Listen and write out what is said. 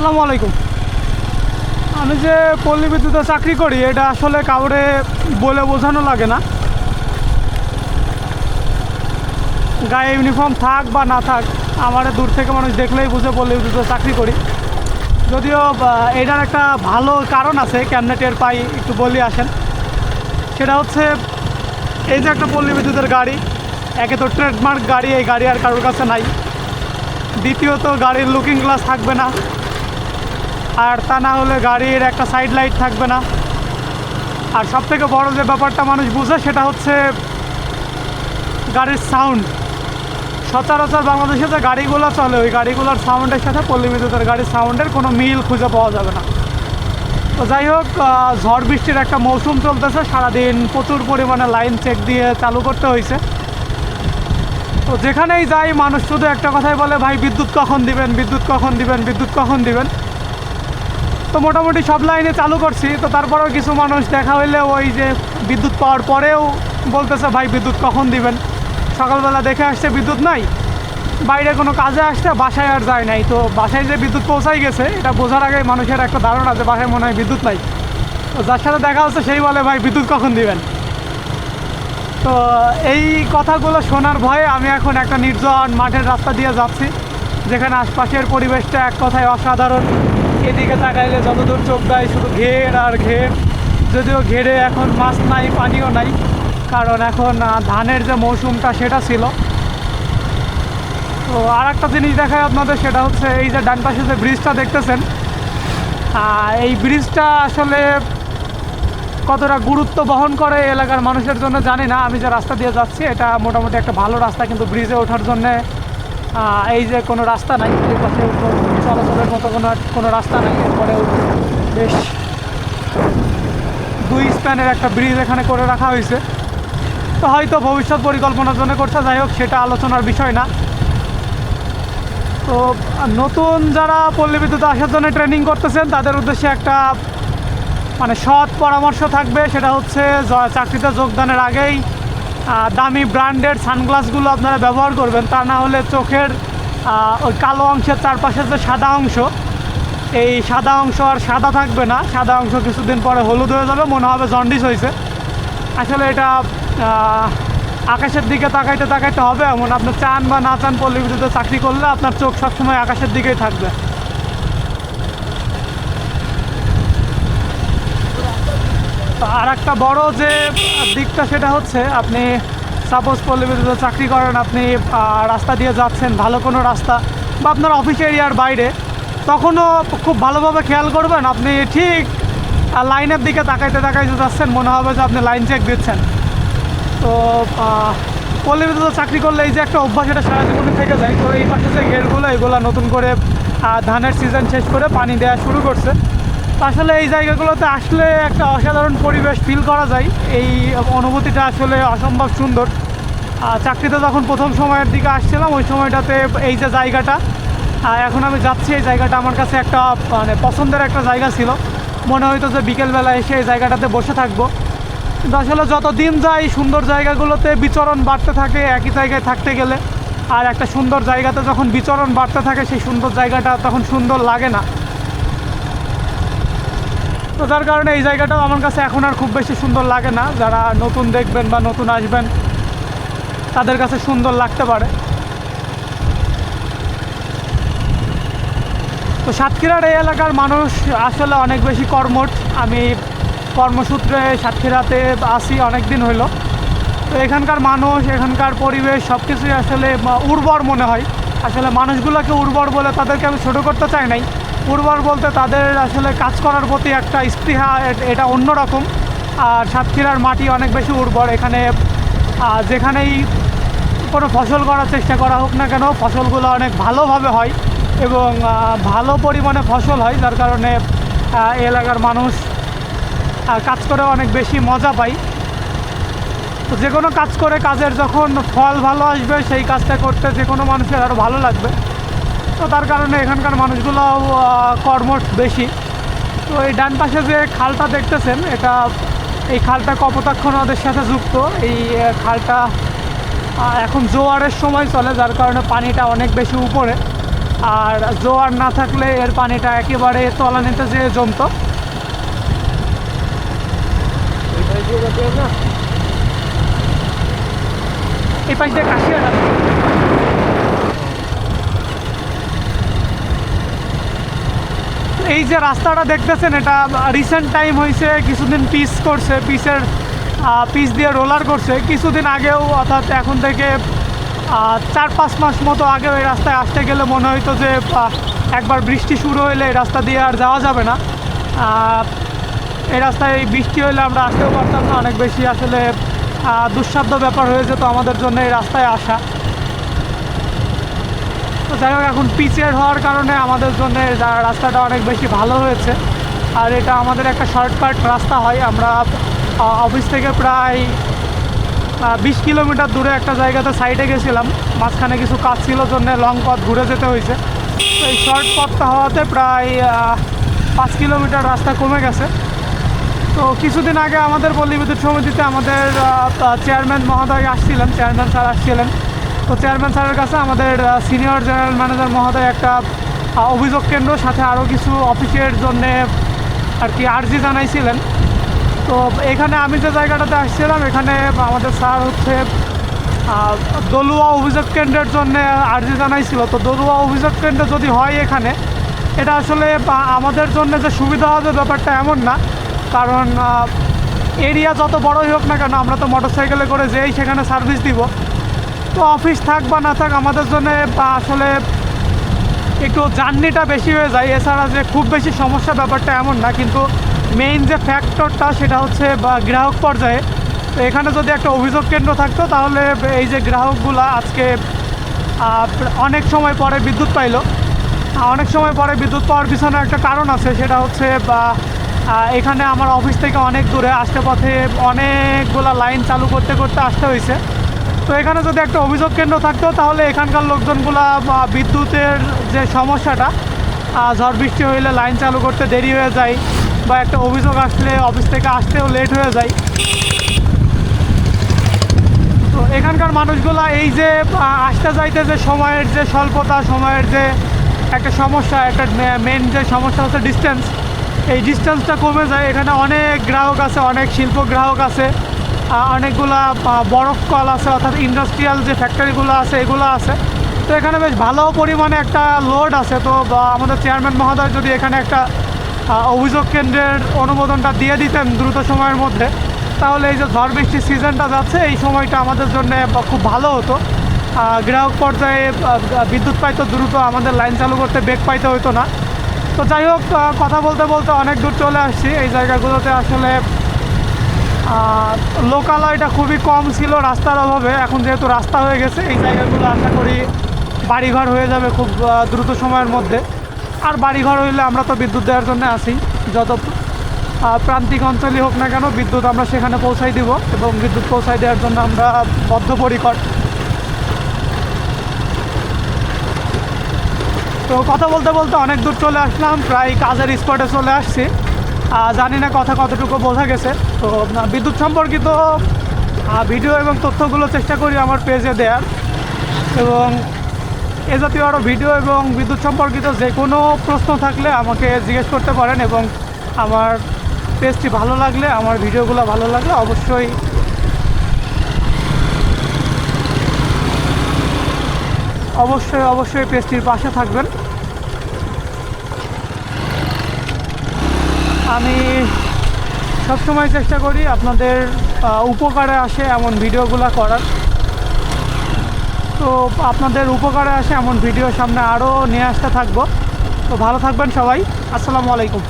আসসালামু আলাইকুম। আমি যে পল্লী বিদ্যুতে চাকরি করি এটা আসলে কাউরে বলে বোঝানো লাগে না। গায়ে ইউনিফর্ম থাক বা না থাক, আমার দূর থেকে মানুষ দেখলেই বুঝে পল্লী বিদ্যুতে চাকরি করি। যদিও এটার একটা ভালো কারণ আছে, কেমনে টের পাই একটু বলি আসেন। সেটা হচ্ছে এই যে একটা পল্লী বিদ্যুতের গাড়ি, একে তো ট্রেডমার্ক গাড়ি, এই গাড়ি আর কারোর কাছে নাই। দ্বিতীয়ত গাড়ির লুকিং গ্লাস থাকবে না, আর তা না হলে গাড়ির একটা সাইড লাইট থাকবে না। আর সবথেকে বড় যে ব্যাপারটা মানুষ বুঝে সেটা হচ্ছে গাড়ির সাউন্ড। সচরাচর বাংলাদেশে যে গাড়িগুলো চলে ওই গাড়িগুলোর সাউন্ডের সাথে পল্লী বিদ্যুতের গাড়ির সাউন্ডের কোনো মিল খুঁজে পাওয়া যাবে না। তো যাই হোক, ঝড় বৃষ্টির একটা মৌসুম চলতেছে, সারাদিন প্রচুর পরিমাণে লাইন চেক দিয়ে চালু করতে হয়েছে। তো যেখানেই যাই মানুষ শুধু একটা কথাই বলে, ভাই বিদ্যুৎ কখন দিবেন, বিদ্যুৎ কখন দিবেন, বিদ্যুৎ কখন দিবেন। তো মোটামুটি সব লাইনে চালু করছি। তো তারপরেও কিছু মানুষ দেখা হইলে ওই যে বিদ্যুৎ পাওয়ার পরেও বলতেছে ভাই বিদ্যুৎ কখন দিবেন। সকালবেলা দেখে আসছে বিদ্যুৎ নাই, বাইরে কোনো কাজে আসছে, বাসায় আর যায় নাই। তো বাসায় যে বিদ্যুৎ পৌঁছাই গেছে এটা বোঝার আগে মানুষের একটা ধারণা যে বাসায় মনে হয় বিদ্যুৎ নাই। তো যার সাথে দেখা হচ্ছে সেই বলে ভাই বিদ্যুৎ কখন দিবেন। তো এই কথাগুলো শোনার ভয়ে আমি এখন একটা নির্জন মাঠের রাস্তা দিয়ে যাচ্ছি, যেখানে আশপাশের পরিবেশটা এক কথায় অসাধারণ। এদিকে তাকাইলে যতদূর চোখ দেয় শুধু ঘের আর ঘের। যদিও ঘেরে এখন মাছ নাই, পানিও নাই, কারণ এখন ধানের যে মৌসুমটা সেটা ছিল। তো আর একটা জিনিস দেখায় আপনাদের, সেটা হচ্ছে এই যে ডান পাশে যে ব্রিজটা দেখতেছেন, এই ব্রিজটা আসলে কতটা গুরুত্ব বহন করে এলাকার মানুষের জন্য জানি না। আমি যে রাস্তা দিয়ে যাচ্ছি এটা মোটামুটি একটা ভালো রাস্তা, কিন্তু ব্রিজে ওঠার জন্যে এই যে কোনো রাস্তা নাই, এই পাশে চলাচলের মতো কোনো রাস্তা নাই। এরপরেও বেশ 2 স্প্যানের একটা ব্রিজ এখানে করে রাখা হয়েছে। তো হয়তো ভবিষ্যৎ পরিকল্পনার জন্য করছে, যাই হোক সেটা আলোচনার বিষয় না। তো নতুন যারা পল্লী বিদ্যুতে আসার জন্য ট্রেনিং করতেছেন তাদের উদ্দেশ্যে একটা সৎ পরামর্শ থাকবে, সেটা হচ্ছে চাকরিতে যোগদানের আগেই দামি ব্র্যান্ডেড সানগ্লাসগুলো আপনারা ব্যবহার করবেন। তা না হলে চোখের ওই কালো অংশের চারপাশের যে সাদা অংশ, এই সাদা অংশ আর সাদা থাকবে না, সাদা অংশ কিছুদিন পরে হলুদ হয়ে যাবে, মনে হবে জন্ডিস হয়েছে। আসলে এটা আকাশের দিকে তাকাইতে তাকাইতে হবে এমন। আপনি চান বা না চান পল্লী বিদ্যুতে চাকরি করলে আপনার চোখ সবসময় আকাশের দিকেই থাকবে। আর একটা বড় যে দিকটা সেটা হচ্ছে, আপনি সাপোজ পল্লী বিদ্যুতে চাকরি করেন, আপনি রাস্তা দিয়ে যাচ্ছেন, ভালো কোনো রাস্তা বা আপনার অফিস এরিয়ার বাইরে, তখনও খুব ভালোভাবে খেয়াল করবেন আপনি ঠিক লাইনের দিকে তাকাইতে তাকাইতে যাচ্ছেন, মনে হবে যে আপনি লাইন চেক দিচ্ছেন। তো পল্লী বিদ্যুতে চাকরি করলে এই যে একটা অভ্যাস, এটা সারা জীবনে থেকে যায়। তো এই পাশে যে গেটগুলো, এগুলো নতুন করে ধানের সিজন শেষ করে পানি দেওয়া শুরু করছে। আসলে এই জায়গাগুলোতে আসলে একটা অসাধারণ পরিবেশ ফিল করা যায়। এই অনুভূতিটা আসলে অসম্ভব সুন্দর। চাকরিতে যখন প্রথম সময়ের দিকে আসছিলাম ওই সময়টাতে এই যে জায়গাটা এখন আমি যাচ্ছি, এই জায়গাটা আমার কাছে একটা পছন্দের একটা জায়গা ছিল। মনে হইতো যে বিকেলবেলা এসে এই জায়গাটাতে বসে থাকবো। কিন্তু আসলে যত দিন যায় সুন্দর জায়গাগুলোতে বিচরণ বাড়তে থাকে, একই জায়গায় থাকতে গেলে। আর একটা সুন্দর জায়গাতে যখন বিচরণ বাড়তে থাকে সেই সুন্দর জায়গাটা তখন সুন্দর লাগে না। তো যার কারণে এই জায়গাটাও আমার কাছে এখন আর খুব বেশি সুন্দর লাগে না। যারা নতুন দেখবেন বা নতুন আসবেন তাদের কাছে সুন্দর লাগতে পারে। তো সাতক্ষীরার এই এলাকার মানুষ আসলে অনেক বেশি কর্মঠ। আমি কর্মসূত্রে সাতক্ষীরাতে আসি অনেক দিন হইল। তো এখানকার মানুষ, এখানকার পরিবেশ সব কিছুই আসলে উর্বর মনে হয়। আসলে মানুষগুলোকে উর্বর বলে তাদেরকে আমি ছোটো করতে চাই নাই। উর্বর বলতে তাদের আসলে কাজ করার প্রতি একটা স্পৃহা, এটা অন্যরকম। আর সাতক্ষীরার মাটি অনেক বেশি উর্বর। এখানে যেখানেই কোনো ফসল করার চেষ্টা করা হোক না কেন, ফসলগুলো অনেক ভালোভাবে হয় এবং ভালো পরিমাণে ফসল হয়, যার কারণে এলাকার মানুষ কাজ করে অনেক বেশি মজা পায়। তো যে কোনো কাজ করে কাজের যখন ফল ভালো আসবে সেই কাজটা করতে যে কোনো মানুষের আরও ভালো লাগবে। তো তার কারণে এখানকার মানুষগুলো কর্মঠ বেশি। তো এই ডান পাশে যে খালটা দেখতেছেন, এই খালটা কপোতাক্ষ নদের সাথে যুক্ত। এই খালটা এখন জোয়ারের সময় চলে, যার কারণে পানিটা অনেক বেশি উপরে। আর জোয়ার না থাকলে এর পানিটা একেবারে তলানিতে যেয়ে জমতো। এই পাশ দিয়ে কাশিয়াটা এই যে রাস্তাটা দেখতেছেন এটা রিসেন্ট টাইম হয়েছে, কিছুদিন পিচ করছে, পিচ দিয়ে রোলার করছে কিছুদিন আগেও, অর্থাৎ এখন থেকে 4-5 মাস মতো আগেও এই রাস্তায় আসতে গেলে মনে হইতো যে একবার বৃষ্টি শুরু হইলে এই রাস্তা দিয়ে আর যাওয়া যাবে না। এই রাস্তায় বৃষ্টি হইলে আমরা আসতেও পারতাম না, অনেক বেশি আসলে দুঃসাধ্য ব্যাপার হয়ে যেত আমাদের জন্য এই রাস্তায় আসা। তো যাই হোক, এখন পিচের হওয়ার কারণে আমাদের জন্য রাস্তাটা অনেক বেশি ভালো হয়েছে। আর এটা আমাদের একটা শর্টকাট রাস্তা হয়। আমরা অফিস থেকে প্রায় 20 কিলোমিটার দূরে একটা জায়গাতে সাইডে গেছিলাম, মাঝখানে কিছু কাজ ছিল জন্য লং পথ ঘুরে যেতে হয়েছে। তো এই শর্ট পথটা হওয়াতে প্রায় 5 কিলোমিটার রাস্তা কমে গেছে। তো কিছুদিন আগে আমাদের পল্লী বিদ্যুৎ সমিতিতে আমাদের চেয়ারম্যান মহোদয় আসছিলেন, চেয়ারম্যান স্যার আসছিলেন। তো চেয়ারম্যান স্যারের কাছে আমাদের সিনিয়র জেনারেল ম্যানেজার মহোদয় একটা অভিযোগ কেন্দ্র সাথে আরও কিছু অফিসের জন্যে আর কি আর্জি জানাইছিলেন। তো এখানে আমি যে জায়গাটাতে আসছিলাম এখানে আমাদের স্যার হচ্ছে দলুয়া অভিযোগ কেন্দ্রের জন্য আর্জি জানাইছিল। তো দলুয়া অভিযোগ কেন্দ্র যদি হয় এখানে, এটা আসলে আমাদের জন্য যে সুবিধা হবে ব্যাপারটা এমন না, কারণ এরিয়া যত বড়ই হোক না কেন আমরা তো মোটরসাইকেলে করে যেই সেখানে সার্ভিস দিব। তো অফিস থাক বা না থাক আমাদের জন্য আসলে একটু জার্নিটা বেশি হয়ে যায়। এছাড়া যে খুব বেশি সমস্যা ব্যাপারটা এমন না, কিন্তু মেইন যে ফ্যাক্টরটা সেটা হচ্ছে গ্রাহক পর্যায়ে। তো এখানে যদি একটা অভিযোগ কেন্দ্র থাকতো তাহলে এই যে গ্রাহকগুলা আজকে অনেক সময় পরে বিদ্যুৎ পাইলো। অনেক সময় পরে বিদ্যুৎ পাওয়ার পিছনে একটা কারণ আছে, সেটা হচ্ছে এখানে আমার অফিস থেকে অনেক দূরে, আসতে পথে অনেকগুলা লাইন চালু করতে করতে আসতে হয়েছে। তো এখানে যদি একটা অভিযোগ কেন্দ্র থাকতো তাহলে এখানকার লোকজনগুলা বিদ্যুতের যে সমস্যাটা, ঝড় বৃষ্টি হইলে লাইন চালু করতে দেরি হয়ে যায় বা একটা অভিযোগ আসলে অফিস থেকে আসতেও লেট হয়ে যায়। তো এখানকার মানুষগুলা এই যে আসতে যাইতে যে সময়ের যে স্বল্পতা, সময়ের যে একটা সমস্যা, একটা মেন যে সমস্যা হচ্ছে ডিস্টেন্স, এই ডিস্টেন্সটা কমে যায়। এখানে অনেক গ্রাহক আছে, অনেক শিল্প গ্রাহক আছে, অনেকগুলা বরফ কল আছে, অর্থাৎ ইন্ডাস্ট্রিয়াল যে ফ্যাক্টরিগুলো আছে এগুলো আছে। তো এখানে বেশ ভালো পরিমাণে একটা লোড আছে। তো আমাদের চেয়ারম্যান মহোদয় যদি এখানে একটা অভিযোগ কেন্দ্রের অনুমোদনটা দিয়ে দিতেন দ্রুত সময়ের মধ্যে, তাহলে এই যে ঝড় বৃষ্টির সিজনটা যাচ্ছে এই সময়টা আমাদের জন্য খুব ভালো হতো। গ্রাহক পর্যায়ে বিদ্যুৎ পাইতো দ্রুত, আমাদের লাইন চালু করতে বেগ পাইতে হতো না। তো যাই হোক, কথা বলতে বলতে অনেক দূর চলে আসছি। এই জায়গাগুলোতে আসলে লোকালয়টা খুবই কম ছিল রাস্তার অভাবে। এখন যেহেতু রাস্তা হয়ে গেছে, এই জায়গাগুলো আশা করি বাড়িঘর হয়ে যাবে খুব দ্রুত সময়ের মধ্যে। আর বাড়িঘর হইলে আমরা তো বিদ্যুৎ দেওয়ার জন্য আছি, যত প্রান্তিক অঞ্চলই হোক না কেন বিদ্যুৎ আমরা সেখানে পৌঁছাই দিব এবং বিদ্যুৎ পৌঁছাই দেওয়ার জন্য আমরা বদ্ধপরিকর। তো কথা বলতে বলতে অনেক দূর চলে আসলাম, প্রায় কাজের স্পটে চলে আসছি। জানি না কথা কতটুকু বোঝা গেছে। তো বিদ্যুৎ সম্পর্কিত ভিডিও এবং তথ্যগুলো চেষ্টা করি আমার পেজে দেওয়ার, এবং এ জাতীয় আরও ভিডিও এবং বিদ্যুৎ সম্পর্কিত যে কোনো প্রশ্ন থাকলে আমাকে জিজ্ঞেস করতে পারেন। এবং আমার পেজটি ভালো লাগলে, আমার ভিডিওগুলো ভালো লাগলে অবশ্যই অবশ্যই অবশ্যই পেজটির পাশে থাকবেন। আমি সবসময় চেষ্টা করি আপনাদের উপকারে আসে এমন ভিডিওগুলো করার। তো আপনাদের উপকারে আসে এমন ভিডিও সামনে আরও নিয়ে আসতে থাকবো। তো ভালো থাকবেন সবাই, আসসালামু আলাইকুম।